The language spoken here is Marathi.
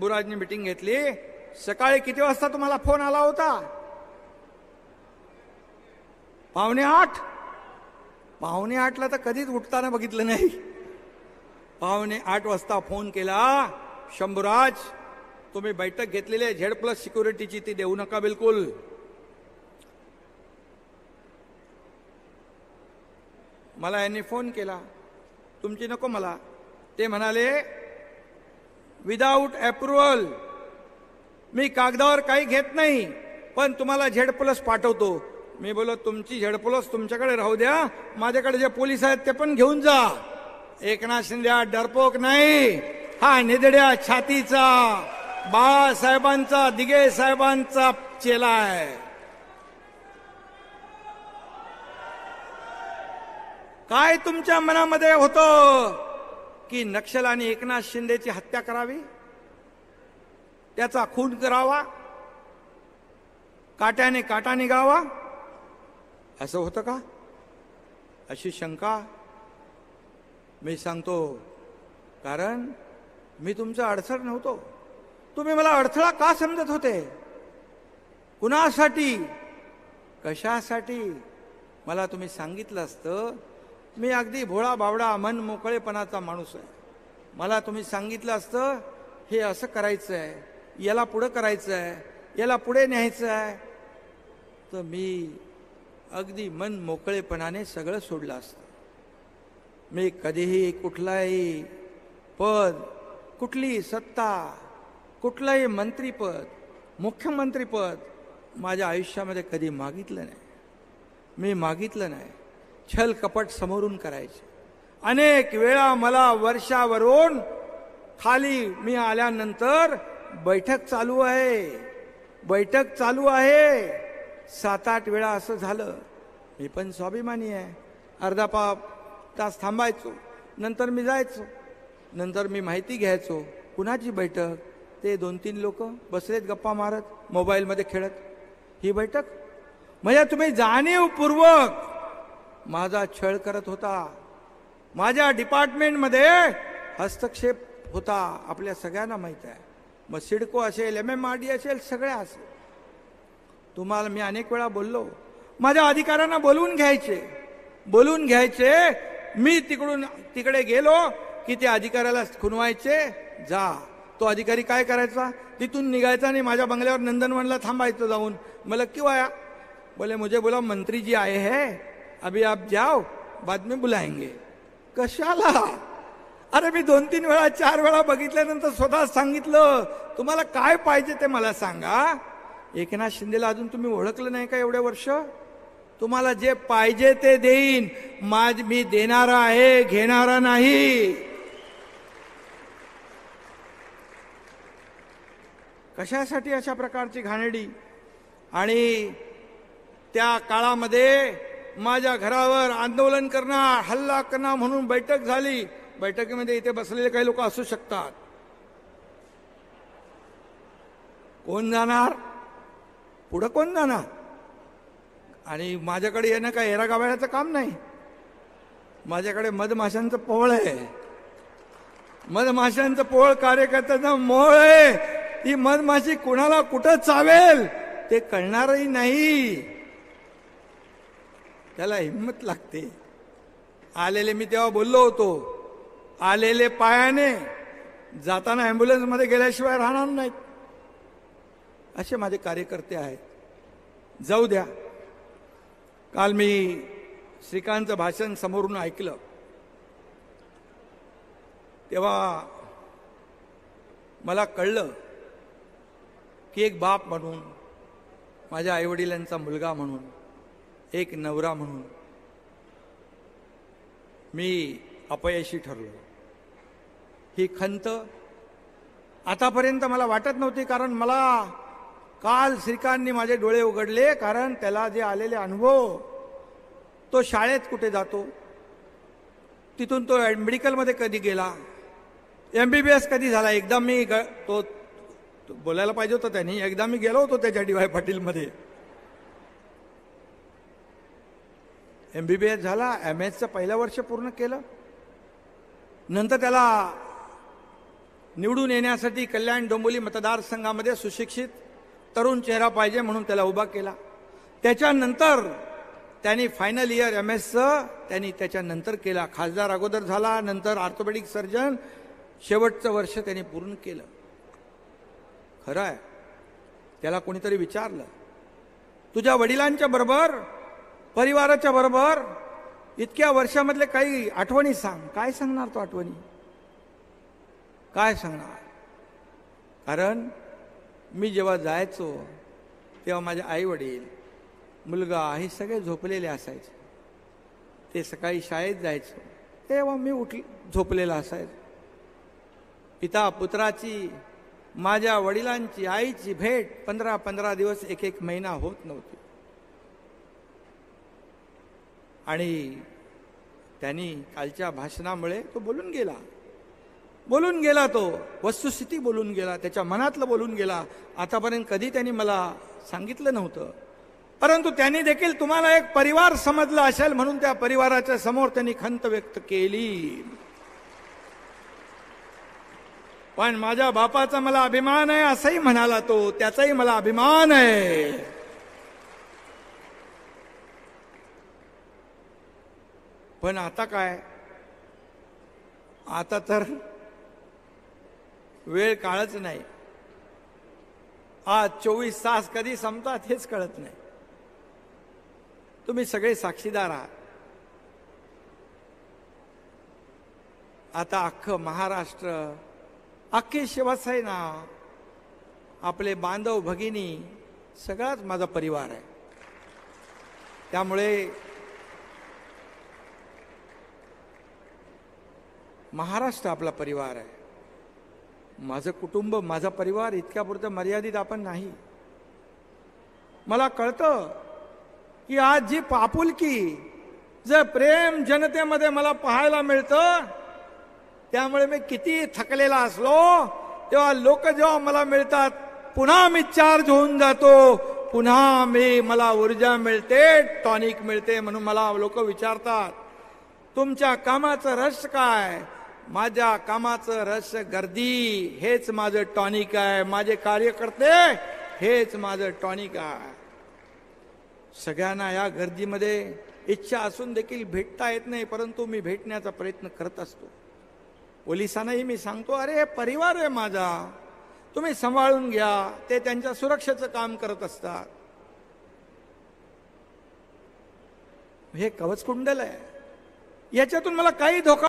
शंभूराजनी मीटिंग घेतली. सकाळी किती वाजता तुम्हाला फोन आला होता? 7:45. 7:45ला तर कधीच उठताना बघितलं नाही. 7:45 वाजता फोन केला. शंभूराज, तुम्ही बैठक घेतलेली आहे Z+ सिक्युरिटीची, ती देऊ नका बिलकुल. मला यांनी फोन केला, तुमची नको मला. ते म्हणाले विदाऊट अप्रुव्हल मी कागदावर काही घेत नाही, पण तुम्हाला Z+ पाठवतो. मी बोलो तुमची Z+ तुमच्याकडे राहू द्या, माझ्याकडे जे पोलीस आहेत ते पण घेऊन जा. एकनाथ शिंदे हा डरपोक नाही, हा निधड्या छातीचा बाळासाहेबांचा, दिघे साहेबांचा चेला आहे. काय तुमच्या मनामध्ये होतं की नक्षलांनी एकनाथ शिंदेची हत्या करावी, त्याचा खून करावा, काट्याने काटा निघावा, असं होतं का? अशी शंका मी सांगतो, कारण मी तुमचा अडथळा नव्हतो. तुम्ही मला अडथळा का समजत होते? कुणासाठी, कशासाठी मला तुम्ही सांगितलं असतं. मी अगदी भोळा बावडा मन मोकळेपणाचा माणूस आहे. मला तुम्ही सांगितलं असतं हे असं करायचं आहे, याला पुढं करायचं आहे, याला पुढे न्यायचं आहे, तर मी अगदी मन मोकळेपणाने सगळं सोडलं असतं. मी कधीही कुठलाही पद, कुठली सत्ता, कुठलंही मंत्रीपद, मुख्यमंत्रीपद माझ्या आयुष्यामध्ये कधी मागितलं नाही. मी मागितलं नाही. छल कपट समोरून करायचे. अनेक वेळा मला वर्षावरून खाली मी आल्यानंतर बैठक चालू आहे, बैठक चालू आहे, 7-8 वेळा असं झालं. मी पण स्वाभिमानी आहे. अर्धा तास थांबायचो, नंतर मी जायचो, नंतर मी माहिती घ्यायचो. कुणाची बैठक? ते 2-3 लोक बसलेत गप्पा मारत, मोबाईलमध्ये खेळत. ही बैठक म्हणजे तुम्ही जाणीवपूर्वक माझा छळ करत होता. माझ्या डिपार्टमेंटमध्ये हस्तक्षेप होता, आपल्या सगळ्यांना माहीत आहे. मग सिडको असेल, MMRD असेल, सगळ्या असेल. तुम्हाला मी अनेक वेळा बोललो, माझ्या अधिकाऱ्यांना बोलवून घ्यायचे. मी तिकडे गेलो की त्या अधिकाऱ्याला खुणवायचे. जा. तो अधिकारी काय करायचा? तिथून निघायचा आणि माझ्या बंगल्यावर नंदनवनला थांबायचं जाऊन. मला क्यों आया? बोले मुझे बोला मंत्री जी आए हैं, अभी आप जाओ, बाद में बुलाएंगे. कशाला? अरे मी 2-3 वेळा 4 वेळा बघितल्यानंतर स्वतः सांगितलं, तुम्हाला काय पाहिजे ते मला सांगा. एकनाथ शिंदेला अजून तुम्ही ओळखलं नाही का एवढे वर्ष? तुम्हाला जे पाहिजे ते देईन. मी देणारा आहे, घेणारा नाही. कशासाठी अशा प्रकारची घाणेरडी? आणि त्या काळामध्ये माझ्या घरावर आंदोलन करणार, हल्ला करणार म्हणून बैठक झाली. बैठकीमध्ये इथे बसलेले काही लोक असू शकतात. कोण जाणार? पुढं कोण जाणार? आणि माझ्याकडे येणं काय हेरा गावाळ्याचं काम नाही. माझ्याकडे मधमाशांचं पोळ आहे. मधमाशांचं पोळ कार्यकर्त्याचं मोळ आहे. ती मधमाशी कुणाला कुठं चावेल ते कळणारही नाही. त्याला हिंमत लागते. आलेले मी तेव्हा बोललो होतो, आलेले पायाने जाताना ॲम्ब्युलन्समध्ये गेल्याशिवाय राहणार नाहीत. असे माझे कार्यकर्ते आहेत. जाऊ द्या. काल मी श्रीकांतचं भाषण समोरून ऐकलं, तेव्हा मला कळलं की एक बाप म्हणून, माझ्या आईवडिलांचा मुलगा म्हणून, एक नवरा म्हणून मी अपयशी ठरलो. ही खंत आतापर्यंत मला वाटत नव्हती, कारण मला काल श्रीकांतनी माझे डोळे उघडले. कारण त्याला जे आलेले अनुभव, तो शाळेत कुठे जातो, तिथून तो मेडिकलमध्ये कधी गेला, MBBS कधी झाला. एकदा मी तो बोलायला पाहिजे होतं त्यांनी. एकदा मी गेलो होतो त्याच्या DY पाटीलमध्ये. MBBS झाला, MS चं पहिलं वर्ष पूर्ण केलं. नंतर त्याला निवडून येण्यासाठी कल्याण डोंबिवली मतदारसंघामध्ये सुशिक्षित तरुण चेहरा पाहिजे म्हणून त्याला उभा केला. त्याच्यानंतर त्यांनी फायनल इयर MS त्यांनी त्याच्यानंतर केला. खासदार अगोदर झाला, नंतर ऑर्थोपेडिक सर्जन, शेवटचं वर्ष त्यांनी पूर्ण केलं. खरं आहे, त्याला कोणीतरी विचारलं, तुझ्या वडिलांच्या बरोबर, परिवाराच्या बरोबर इतक्या वर्षामधले काही आठवणी सांग. काय सांगणार तो आठवणी? काय सांगणार? कारण मी जेव्हा जायचो तेव्हा माझे आई वडील, मुलगा हे सगळे झोपलेले असायचे. ते सकाळी शाळेत जायचो तेव्हा मी झोपलेला असायचो. पिता पुत्राची, माझ्या वडिलांची, आईची भेट 15-15 दिवस, एक महिना होत नव्हती. आणि त्यांनी कालच्या भाषणामुळे तो बोलून गेला, तो वस्तुस्थिती बोलून गेला, त्याच्या मनातलं बोलून गेला. आतापर्यंत कधी त्यांनी मला सांगितलं नव्हतं, परंतु त्यांनी देखील तुम्हाला एक परिवार समजला असेल म्हणून त्या परिवाराच्या समोर त्यांनी खंत व्यक्त केली. पण माझ्या बापाचा मला अभिमान आहे असंही म्हणाला तो, त्याचाही मला अभिमान आहे. पण आता काय, आता तर वेळ काळच नाही. आज 24 तास कधी संपतात हेच कळत नाही. तुम्ही सगळे साक्षीदार आहात. आता अख्खं महाराष्ट्र, अख्खी शिवसेना, आपले बांधव भगिनी, सगळाच माझा परिवार आहे. त्यामुळे महाराष्ट्र आपला परिवार आहे. माझं कुटुंब, माझा परिवार इतक्यापुरतं मर्यादित आपण नाही. मला कळतं की आज जी आपुलकी, जे प्रेम जनतेमध्ये मला पाहायला मिळतं, त्यामुळे मी किती थकलेला असलो तेव्हा लोक जेव्हा मला मिळतात, पुन्हा मी चार्ज होऊन जातो, पुन्हा मला ऊर्जा मिळते, टॉनिक मिळते. म्हणून मला लोक विचारतात, तुमच्या कामाचं रहस्य काय? माझ्या कामाचं रहस्य गर्दी, हेच माझं टॉनिक आहे. माझे कार्यकर्ते, हेच माझं टॉनिक आहे. सगळ्यांना या गर्दीमध्ये इच्छा असून देखील भेटता येत नाही, परंतु मी भेटण्याचा प्रयत्न करत असतो. पोलिसांनाही मी सांगतो, अरे परिवार आहे माझा, तुम्ही सांभाळून घ्या. ते त्यांच्या सुरक्षेचं काम करत असतात. हे कवचकुंडल आहे, याच्यातून मला काही धोका